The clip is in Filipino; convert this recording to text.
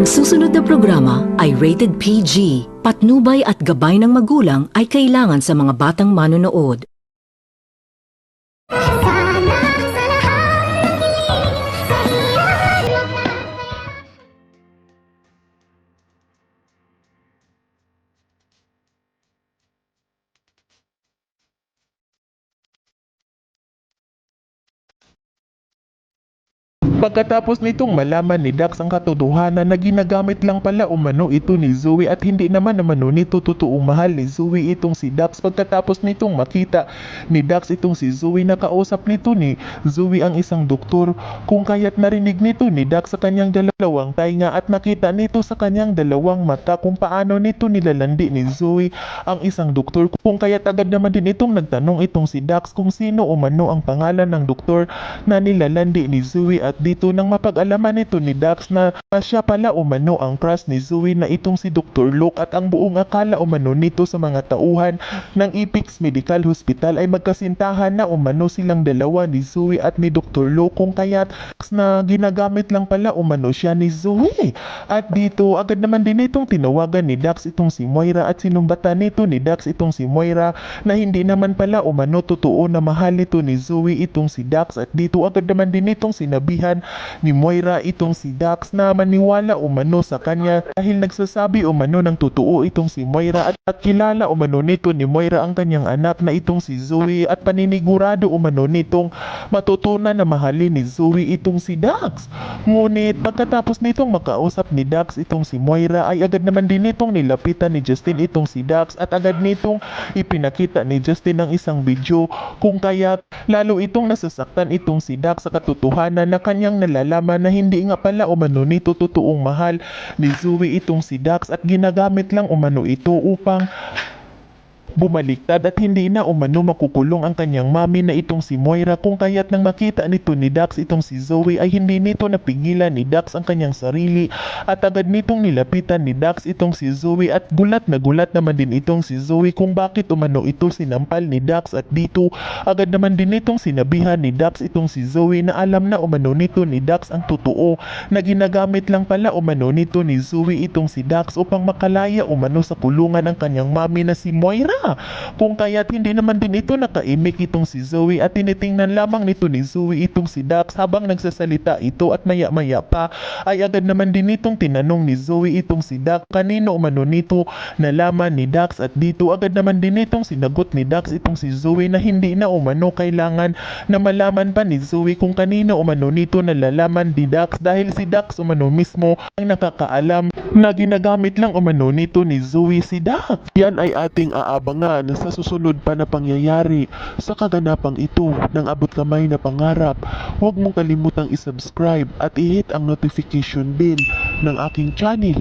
susunod na programa ay rated PG. Patnubay at gabay ng magulang ay kailangan sa mga batang manonood. Pagkatapos nitong malaman ni Dax ang katotohanan na ginagamit lang pala umano ito ni Zoe at hindi naman umano nito totoong mahal ni Zoe itong si Dax. Pagkatapos nitong makita ni Dax itong si Zoe, nakausap nito ni Zoe ang isang doktor, kung kaya't narinig nito ni Dax sa kanyang dalawang tainga at nakita nito sa kanyang dalawang mata kung paano nito nilalandi ni Zoe ang isang doktor, kung kaya't agad naman din itong nagtanong itong si Dax kung sino umano ang pangalan ng doktor na nilalandi ni Zoe. At dito nang mapag-alaman nito ni Dax na siya pala umano ang crush ni Zoe na itong si Dr. Luke, at ang buong akala umano nito sa mga tauhan ng Apex Medical Hospital ay magkasintahan na umano silang dalawa ni Zoe at ni Dr. Luke, kung kaya't na ginagamit lang pala umano siya ni Zoe. At dito agad naman din itong tinawagan ni Dax itong si Moira at sinumbatan nito ni Dax itong si Moira na hindi naman pala umano totoo na mahal nito ni Zoe itong si Dax. At dito agad naman din itong sinabihan ni Moira itong si Dax na maniwala umano sa kanya dahil nagsasabi umano ng totoo itong si Moira at kilala umano nito ni Moira ang kanyang anak na itong si Zoe at paninigurado umano nitong matutunan na mahalin ni Zoe itong si Dax. Ngunit pagkatapos nitong makausap ni Dax itong si Moira ay agad naman din nitong nilapitan ni Justin itong si Dax at agad nitong ipinakita ni Justin ang isang video, kung kaya lalo itong nasasaktan itong si Dax sa katotohanan na kanyang nalalaman na hindi nga pala umano nito totoong mahal ni Zoe itong si Dax at ginagamit lang umano ito upang bumaliktad at hindi na umano makukulong ang kanyang mami na itong si Moira, kung kaya't nang makita nito ni Dax itong si Zoe ay hindi nito napigilan ni Dax ang kanyang sarili at agad nitong nilapitan ni Dax itong si Zoe at gulat na gulat naman din itong si Zoe kung bakit umano ito sinampal ni Dax. At dito agad naman din itong sinabihan ni Dax itong si Zoe na alam na umano nito ni Dax ang totoo na ginagamit lang pala umano nito ni Zoe itong si Dax upang makalaya umano sa kulungan ang kanyang mami na si Moira. Kung kaya't hindi naman din ito nakaimik itong si Zoe at tinitingnan lamang nito ni Zoe itong si Dax habang nagsasalita ito, at maya-maya pa ay agad naman din itong tinanong ni Zoe itong si Dax kanino umano nito nalaman ni Dax. At dito agad naman din itong sinagot ni Dax itong si Zoe na hindi na umano kailangan na malaman pa ni Zoe kung kanino umano nito nalalaman ni Dax dahil si Dax umano mismo ang nakakaalam na ginagamit lang umano nito ni Zoe si Dax. Yan ay ating aabangan sa susunod pa na pangyayari sa kaganapang ito ng abot kamay na pangarap. Huwag mong kalimutang isubscribe at i-hit ang notification bell ng aking channel